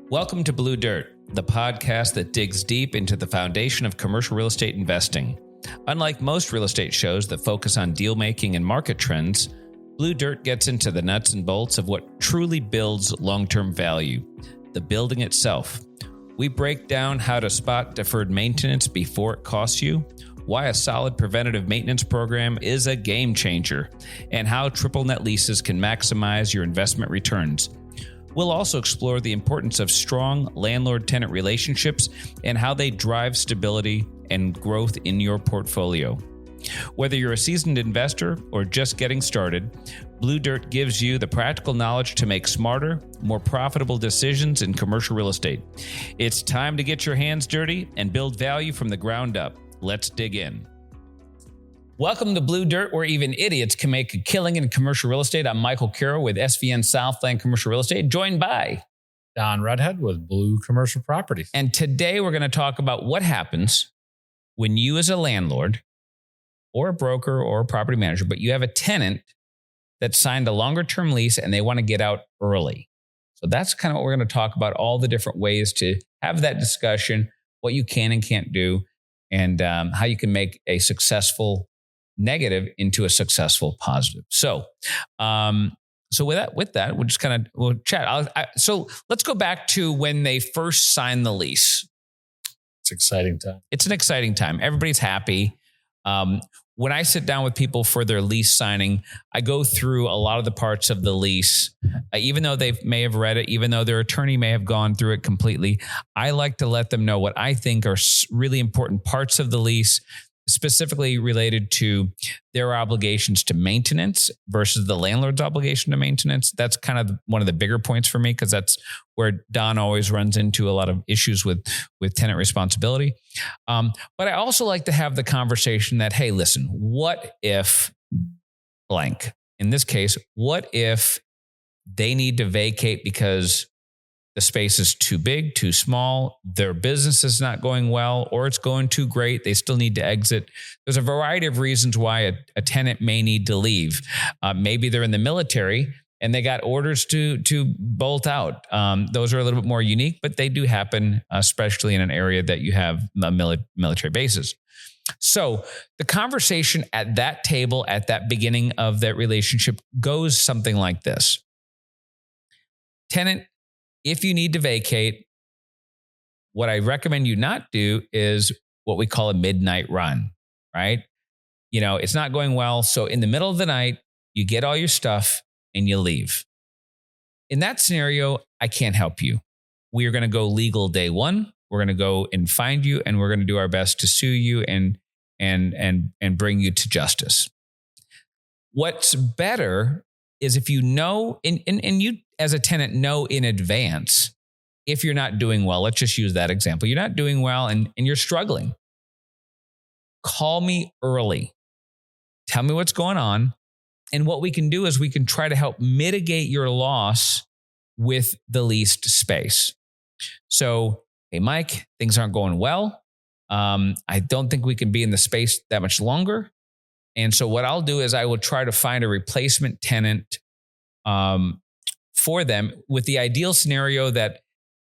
Welcome to Blue Dirt, the podcast that digs deep into the foundation of commercial real estate investing. Unlike most real estate shows that focus on deal making and market trends, Blue Dirt gets into the nuts and bolts of what truly builds long-term value, the building itself. We break down how to spot deferred maintenance before it costs you, why a solid preventative maintenance program is a game changer, and how triple net leases can maximize your investment returns. We'll also explore the importance of strong landlord-tenant relationships and how they drive stability and growth in your portfolio. Whether you're a seasoned investor or just getting started, Blue Dirt gives you the practical knowledge to make smarter, more profitable decisions in commercial real estate. It's time to get your hands dirty and build value from the ground up. Let's dig in. Welcome to Blue Dirt, where even idiots can make a killing in commercial real estate. I'm Michael Carroll with SVN Southland Commercial Real Estate, joined by Don Redhead with Blue Commercial Properties. And today we're going to talk about what happens when you as a landlord or a broker or a property manager, but you have a tenant that signed a longer term lease and they want to get out early. So that's kind of what we're going to talk about, all the different ways to have that discussion, what you can and can't do, and how you can make a successful negative into a successful positive. So with that, we'll chat. So let's go back to when they first signed the lease. It's an exciting time. It's an exciting time. Everybody's happy. When I sit down with people for their lease signing, I go through a lot of the parts of the lease, even though they may have read it, even though their attorney may have gone through it completely. I like to let them know what I think are really important parts of the lease, specifically related to their obligations to maintenance versus the landlord's obligation to maintenance. That's kind of one of the bigger points for me, because that's where Don always runs into a lot of issues with tenant responsibility. But I also like to have the conversation that, hey, listen, what if blank? In this case, what if they need to vacate because the space is too big, too small, their business is not going well, or it's going too great, they still need to exit. There's a variety of reasons why a tenant may need to leave. Maybe they're in the military and they got orders to bolt out. Those are a little bit more unique, but they do happen, especially in an area that you have military bases. So the conversation at that table, at that beginning of that relationship, goes something like this. Tenant, if you need to vacate, what I recommend you not do is what we call a midnight run, right? You know, it's not going well. So in the middle of the night, you get all your stuff and you leave. In that scenario, I can't help you. We are going to go legal day one. We're going to go and find you, and we're going to do our best to sue you and bring you to justice. What's better is if you know, and you as a tenant know in advance, if you're not doing well. Let's just use that example. You're not doing well and you're struggling. Call me early. Tell me what's going on. And what we can do is we can try to help mitigate your loss with the leased space. So, hey, Mike, things aren't going well. I don't think we can be in the space that much longer. And so what I'll do is I will try to find a replacement tenant for them, with the ideal scenario that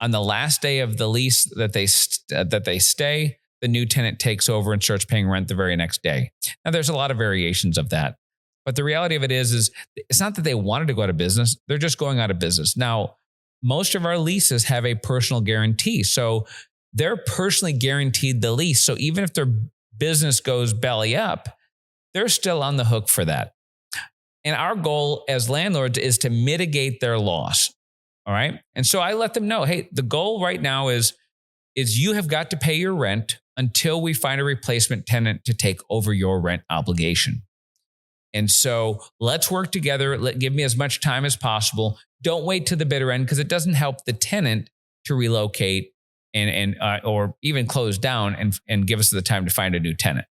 on the last day of the lease that they stay, the new tenant takes over and starts paying rent the very next day. Now, there's a lot of variations of that, but the reality of it is it's not that they wanted to go out of business. They're just going out of business. Now, most of our leases have a personal guarantee. So they're personally guaranteed the lease. So even if their business goes belly up, they're still on the hook for that. And our goal as landlords is to mitigate their loss. All right. And so I let them know, hey, the goal right now is you have got to pay your rent until we find a replacement tenant to take over your rent obligation. And so let's work together. Give me as much time as possible. Don't wait to the bitter end, because it doesn't help the tenant to relocate and or even close down and give us the time to find a new tenant.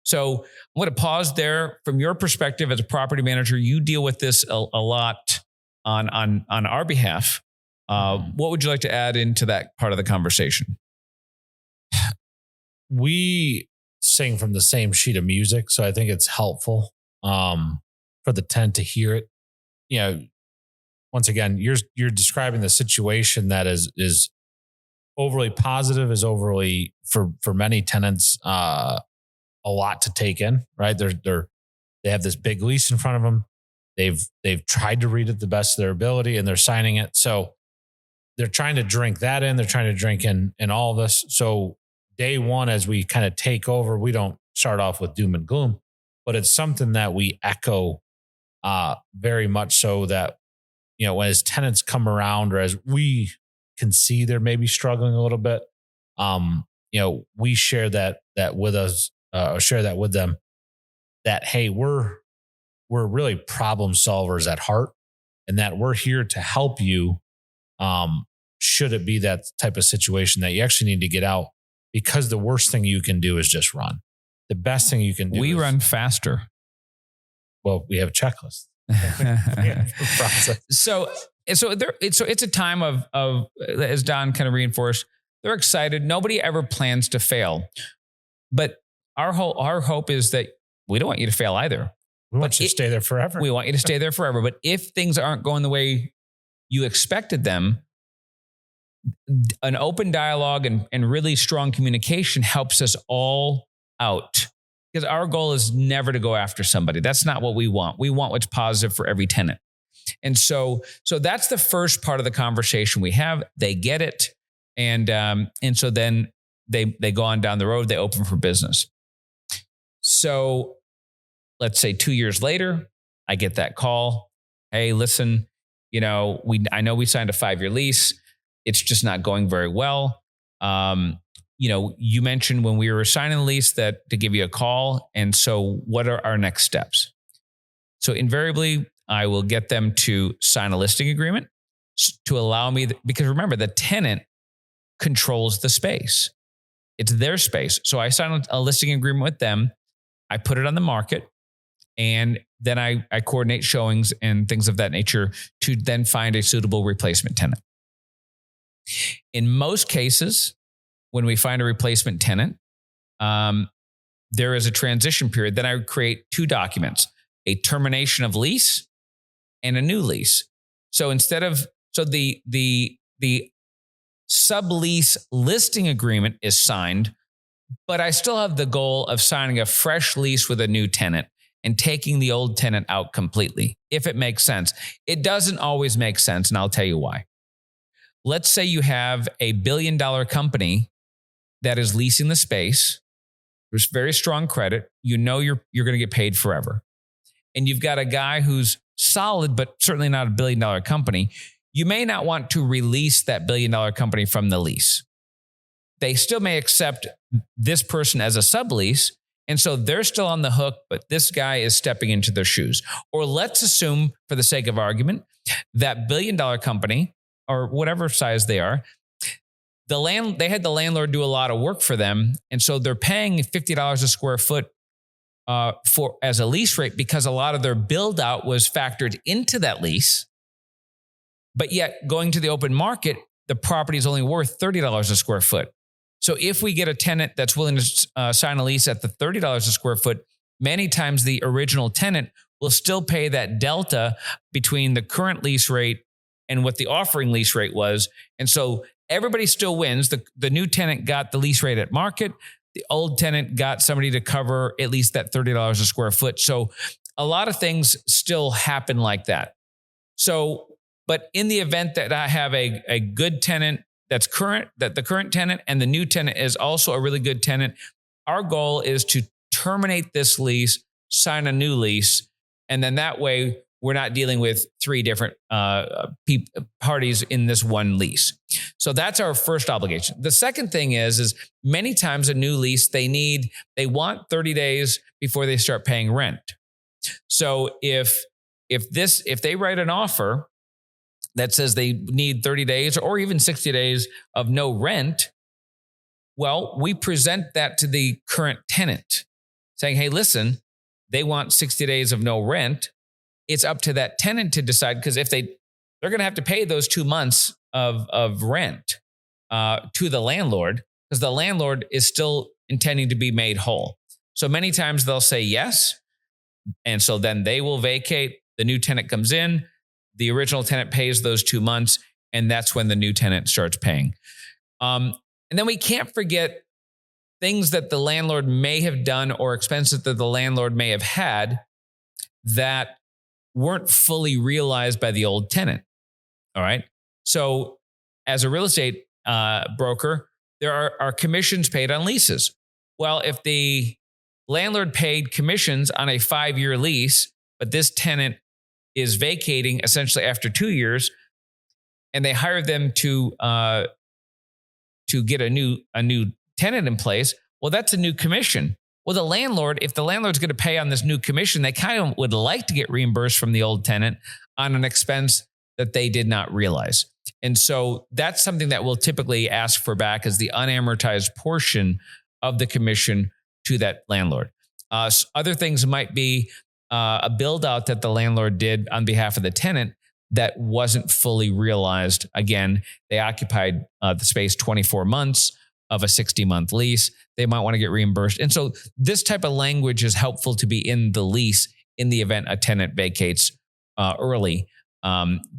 So I'm going to pause there. From your perspective as a property manager, you deal with this a lot on our behalf. What would you like to add into that part of the conversation? We sing from the same sheet of music, so I think it's helpful for the tenant to hear it. You know, once again, you're describing the situation that is overly positive, is overly for many tenants a lot to take in, right? They have this big lease in front of them. They've tried to read it the best of their ability and they're signing it. So they're trying to drink that in. They're trying to drink in all of this. So day one, as we kind of take over, we don't start off with doom and gloom, but it's something that we echo very much so that, you know, as tenants come around or as we can see they're maybe struggling a little bit, you know, we share that with us, or share that with them that, hey, we're really problem solvers at heart and that we're here to help you. Should it be that type of situation that you actually need to get out, because the worst thing you can do is just run. The best thing you can do is run faster. Well, we have checklists. So it's a time of as Don kind of reinforced, they're excited. Nobody ever plans to fail, but our hope is that we don't want you to fail either. We want you to stay there forever. We want you to stay there forever. But if things aren't going the way you expected them, an open dialogue and really strong communication helps us all out. Because our goal is never to go after somebody. That's not what we want. We want what's positive for every tenant. And so that's the first part of the conversation we have. They get it. And so then they go on down the road, they open for business. So let's say 2 years later, I get that call. Hey, listen, you know, I know we signed a 5-year lease. It's just not going very well. You know, you mentioned when we were signing the lease that to give you a call. And so what are our next steps? So invariably, I will get them to sign a listing agreement to allow me, because remember, the tenant controls the space. It's their space. So I sign a listing agreement with them. I put it on the market. And then I coordinate showings and things of that nature to then find a suitable replacement tenant. In most cases, when we find a replacement tenant, there is a transition period. Then I create 2 documents, a termination of lease and a new lease. So the sublease listing agreement is signed, but I still have the goal of signing a fresh lease with a new tenant and taking the old tenant out completely, if it makes sense. It doesn't always make sense, and I'll tell you why. Let's say you have a $1 billion company that is leasing the space. There's very strong credit. You know you're going to get paid forever. And you've got a guy who's solid, but certainly not a $1 billion company. You may not want to release that $1 billion company from the lease. They still may accept this person as a sublease, and so they're still on the hook, but this guy is stepping into their shoes. Or let's assume, for the sake of argument, that $1 billion company, or whatever size they are, they had the landlord do a lot of work for them, and so they're paying $50 a square foot as a lease rate because a lot of their build out was factored into that lease. But yet, going to the open market, the property is only worth $30 a square foot. So if we get a tenant that's willing to sign a lease at the $30 a square foot, many times the original tenant will still pay that delta between the current lease rate and what the offering lease rate was. And so everybody still wins. The new tenant got the lease rate at market. The old tenant got somebody to cover at least that $30 a square foot. So a lot of things still happen like that. So, but in the event that I have a good tenant that's current, that the current tenant and the new tenant is also a really good tenant, our goal is to terminate this lease, sign a new lease, and then that way we're not dealing with 3 different parties in this one lease. So that's our first obligation. The second thing is many times a new lease, they want 30 days before they start paying rent. So if they write an offer that says they need 30 days or even 60 days of no rent, well, we present that to the current tenant saying, hey, listen, they want 60 days of no rent. It's up to that tenant to decide, because if they're going to have to pay those 2 months of rent to the landlord, because the landlord is still intending to be made whole. So many times they'll say yes. And so then they will vacate. The new tenant comes in. the original tenant pays those 2 months, and that's when the new tenant starts paying. And then we can't forget things that the landlord may have done or expenses that the landlord may have had that weren't fully realized by the old tenant. All right. So as a real estate broker, there are commissions paid on leases. Well, if the landlord paid commissions on a 5-year lease, but this tenant is vacating essentially after 2 years, and they hired them to get a new tenant in place, well, that's a new commission. Well, the landlord, if the landlord's going to pay on this new commission, they kind of would like to get reimbursed from the old tenant on an expense that they did not realize. And so that's something that we'll typically ask for back as the unamortized portion of the commission to that landlord. Other things might be a build out that the landlord did on behalf of the tenant that wasn't fully realized. Again, they occupied the space 24 months of a 60-month lease. They might want to get reimbursed. And so this type of language is helpful to be in the lease in the event a tenant vacates early.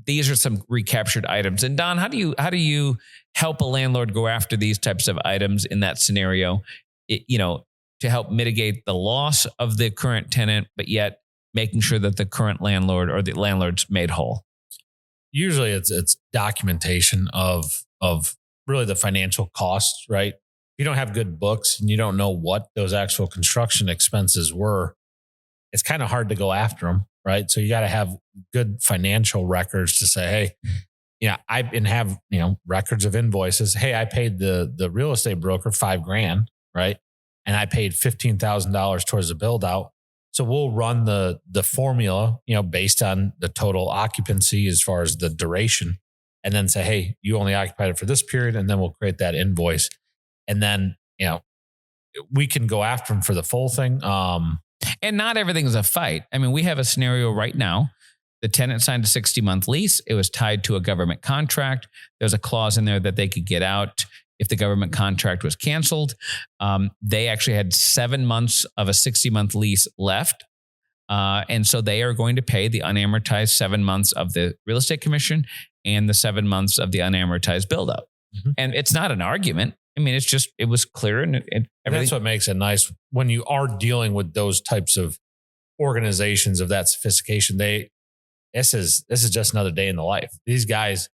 These are some recaptured items. And Don, how do you help a landlord go after these types of items in that scenario, to help mitigate the loss of the current tenant, but yet making sure that the current landlord or the landlord's made whole? Usually it's documentation of really the financial costs, right? If you don't have good books and you don't know what those actual construction expenses were, it's kind of hard to go after them, right? So you got to have good financial records to say, hey, and have, records of invoices. Hey, I paid the real estate broker $5,000, right? And I paid $15,000 towards the build out. So we'll run the formula, based on the total occupancy as far as the duration, and then say, hey, you only occupied it for this period. And then we'll create that invoice. And then, we can go after them for the full thing. And not everything is a fight. I mean, we have a scenario right now. The tenant signed a 60-month lease. It was tied to a government contract. There's a clause in there that they could get out if the government contract was canceled. They actually had 7 months of a 60-month lease left. And so they are going to pay the unamortized 7 months of the real estate commission and the 7 months of the unamortized build up. Mm-hmm. And it's not an argument. I mean, it was clear. And that's what makes it nice when you are dealing with those types of organizations of that sophistication. This is just another day in the life. These guys,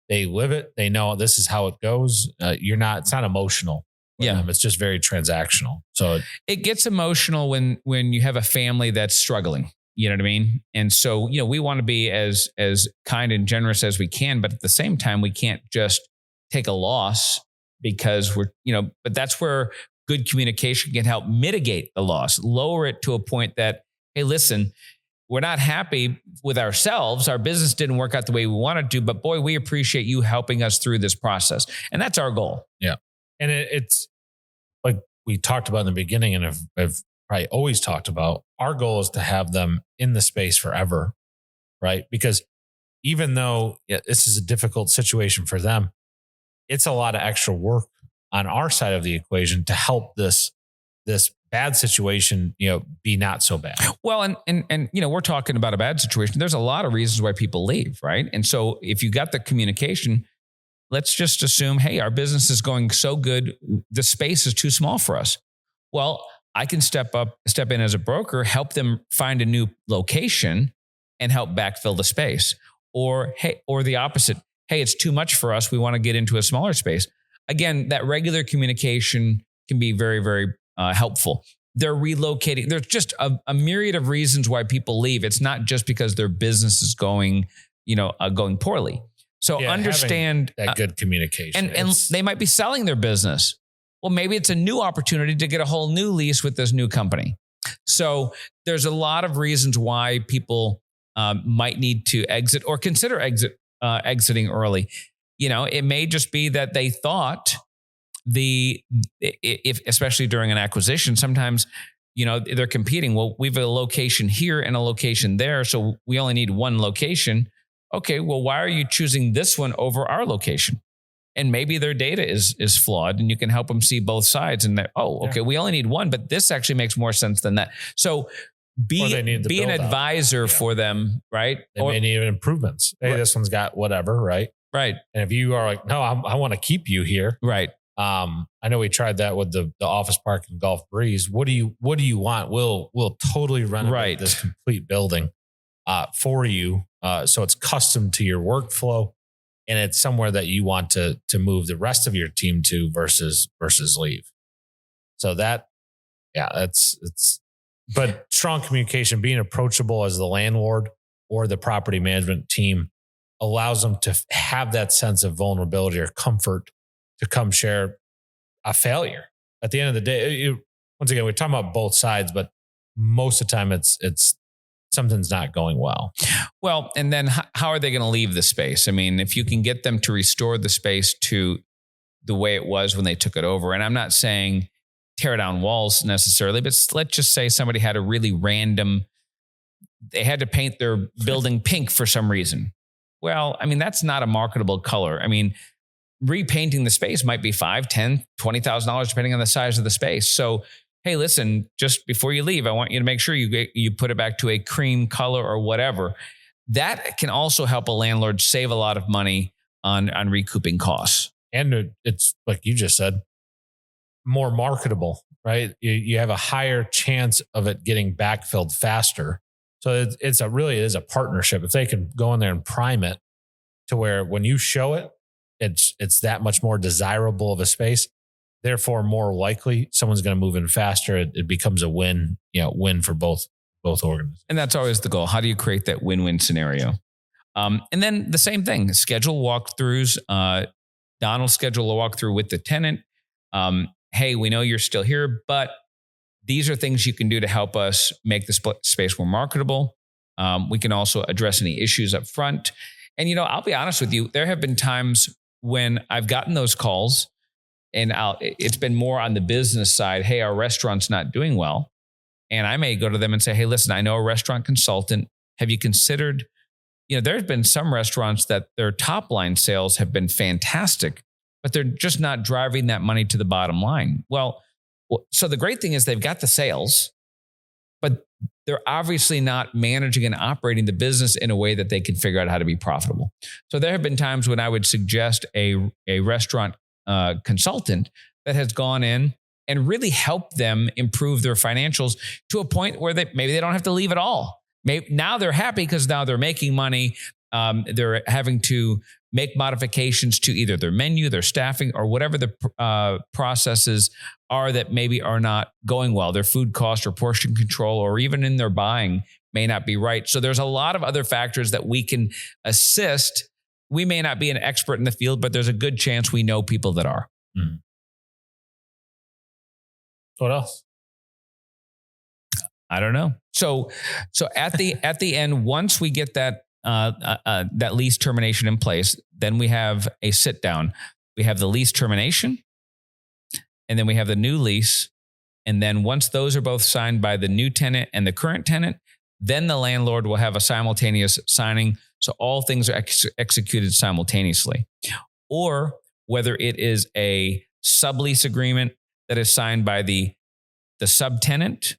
they live it. They know this is how it goes. It's not emotional. Yeah. It's just very transactional. So it gets emotional when you have a family that's struggling. You know what I mean? And so, we want to be as kind and generous as we can, but at the same time, we can't just take a loss because but that's where good communication can help mitigate the loss, lower it to a point that, hey, listen, we're not happy with ourselves. Our business didn't work out the way we wanted to, but boy, we appreciate you helping us through this process. And that's our goal. Yeah. And it's like we talked about in the beginning, and I've probably always talked about, our goal is to have them in the space forever, right? Because even though this is a difficult situation for them, it's a lot of extra work on our side of the equation to help this bad situation, be not so bad. Well, and we're talking about a bad situation. There's a lot of reasons why people leave, right? And so if you got the communication, let's just assume, hey, our business is going so good, the space is too small for us. Well, I can step in as a broker, help them find a new location and help backfill the space. Or the opposite. Hey, it's too much for us. We want to get into a smaller space. Again, that regular communication can be very, very helpful. They're relocating. There's just a myriad of reasons why people leave. It's not just because their business is going poorly. So understand that good communication. And they might be selling their business. Well, maybe it's a new opportunity to get a whole new lease with this new company. So there's a lot of reasons why people might need to exit or consider exiting early. It may just be that they thought especially during an acquisition, sometimes, they're competing. Well, we have a location here and a location there, so we only need one location. Okay, well, why are you choosing this one over our location? And maybe their data is flawed, and you can help them see both sides. And we only need one, but this actually makes more sense than that. So Or they need the be an build out. advisor for them, right? They may need improvements. Hey, Right. this one's got whatever, right? Right. And if you are like, no, I want to keep you here. Right. I know we tried that with the office park in Gulf Breeze. What do you want? We'll totally renovate this complete building for you. So it's custom to your workflow, and it's somewhere that you want to move the rest of your team to versus leave. So but strong communication, being approachable as the landlord or the property management team allows them to have that sense of vulnerability or comfort to come share a failure. At the end of the day, once again, we're talking about both sides, but most of the time it's something's not going well. Well, and then how are they going to leave the space? I mean, if you can get them to restore the space to the way it was when they took it over, and I'm not saying tear down walls necessarily, but let's just say somebody had a really random, they had to paint their building pink for some reason. Well, I mean, that's not a marketable color. I mean, repainting the space might be $5,000, $10,000, $20,000, depending on the size of the space. So, hey, listen, just before you leave, I want you to make sure you put it back to a cream color or whatever. That can also help a landlord save a lot of money on recouping costs. And it's like you just said, more marketable, right? You have a higher chance of it getting backfilled faster. So it really is a partnership. If they can go in there and prime it to where when you show it, it's that much more desirable of a space. Therefore, more likely someone's going to move in faster. It becomes a win for both organizations. And that's always the goal. How do you create that win-win scenario? And then the same thing, schedule walkthroughs. Don will schedule a walkthrough with the tenant. Hey, we know you're still here, but these are things you can do to help us make the space more marketable. We can also address any issues up front. And, I'll be honest with you, there have been times when I've gotten those calls and it's been more on the business side. Hey, our restaurant's not doing well. And I may go to them and say, hey, listen, I know a restaurant consultant. Have you considered, there's been some restaurants that their top line sales have been fantastic, but they're just not driving that money to the bottom line. Well, so the great thing is they've got the sales, but they're obviously not managing and operating the business in a way that they can figure out how to be profitable. So there have been times when I would suggest a restaurant consultant that has gone in and really helped them improve their financials to a point where maybe they don't have to leave at all. Maybe now they're happy because now they're making money. They're having to make modifications to either their menu, their staffing, or whatever the processes are that maybe are not going well. Their food cost or portion control, or even in their buying may not be right. So there's a lot of other factors that we can assist. We may not be an expert in the field, but there's a good chance we know people that are. Mm. What else? I don't know. So at the end, once we get that lease termination in place, then we have a sit down. We have the lease termination, and then we have the new lease. And then once those are both signed by the new tenant and the current tenant, then the landlord will have a simultaneous signing. So all things are executed simultaneously. Or whether it is a sublease agreement that is signed by the subtenant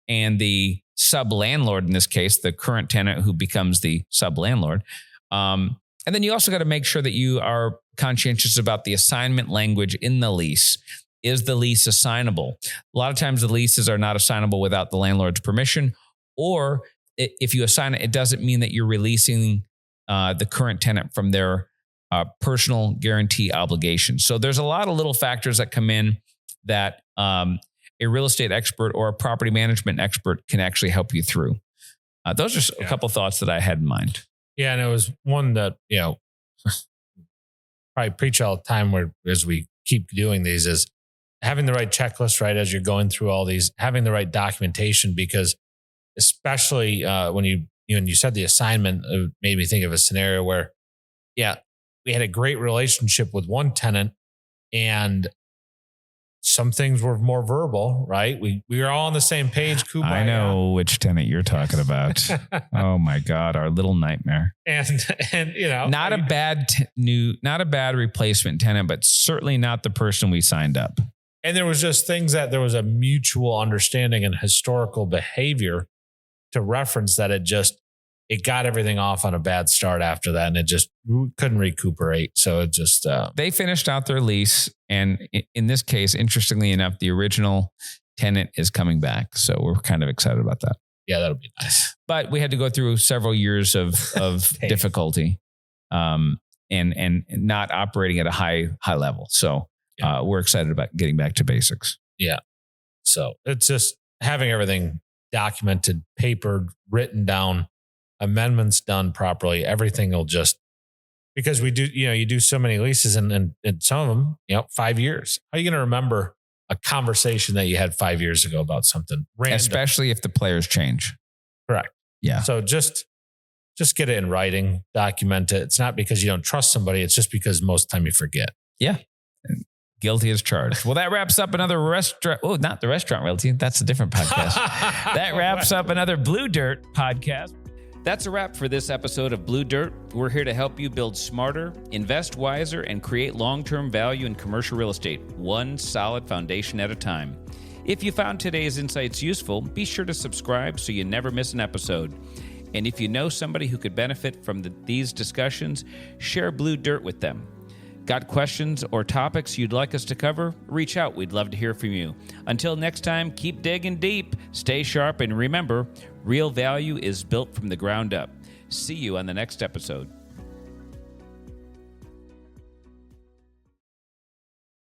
and the sub-landlord, in this case, the current tenant who becomes the sub-landlord. And then you also got to make sure that you are conscientious about the assignment language in the lease. Is the lease assignable? A lot of times the leases are not assignable without the landlord's permission, or if you assign it, it doesn't mean that you're releasing the current tenant from their personal guarantee obligations. So there's a lot of little factors that come in that a real estate expert or a property management expert can actually help you through. Those are a couple of thoughts that I had in mind. Yeah, and it was one that, probably preach all the time where as we keep doing these is having the right checklist, right? As you're going through all these, having the right documentation, because especially when you said the assignment, it made me think of a scenario where, we had a great relationship with one tenant and some things were more verbal, right? We were all on the same page. Kumbaya. I know which tenant you're talking about. Oh my God, our little nightmare. And not a bad replacement tenant, but certainly not the person we signed up. And there was just things that there was a mutual understanding and historical behavior to reference that it got everything off on a bad start after that, and it just couldn't recuperate. So it just they finished out their lease, and in this case, interestingly enough, the original tenant is coming back. So we're kind of excited about that. Yeah, that'll be nice. But we had to go through several years of difficulty, and not operating at a high level. So we're excited about getting back to basics. Yeah. So it's just having everything documented, papered, written down, amendments done properly. Everything will just, because we do, you do so many leases and some of them, 5 years. How are you going to remember a conversation that you had 5 years ago about something random? Especially if the players change. Correct. Yeah. So just get it in writing, document it. It's not because you don't trust somebody. It's just because most of the time you forget. Yeah. Guilty as charged. Well, that wraps up another restaurant. Oh, not the restaurant realty. That's a different podcast. That wraps up another Blue Dirt podcast. That's a wrap for this episode of Blue Dirt. We're here to help you build smarter, invest wiser, and create long-term value in commercial real estate, one solid foundation at a time. If you found today's insights useful, be sure to subscribe so you never miss an episode. And if you know somebody who could benefit from these discussions, share Blue Dirt with them. Got questions or topics you'd like us to cover? Reach out. We'd love to hear from you. Until next time, keep digging deep, stay sharp, and remember, real value is built from the ground up. See you on the next episode.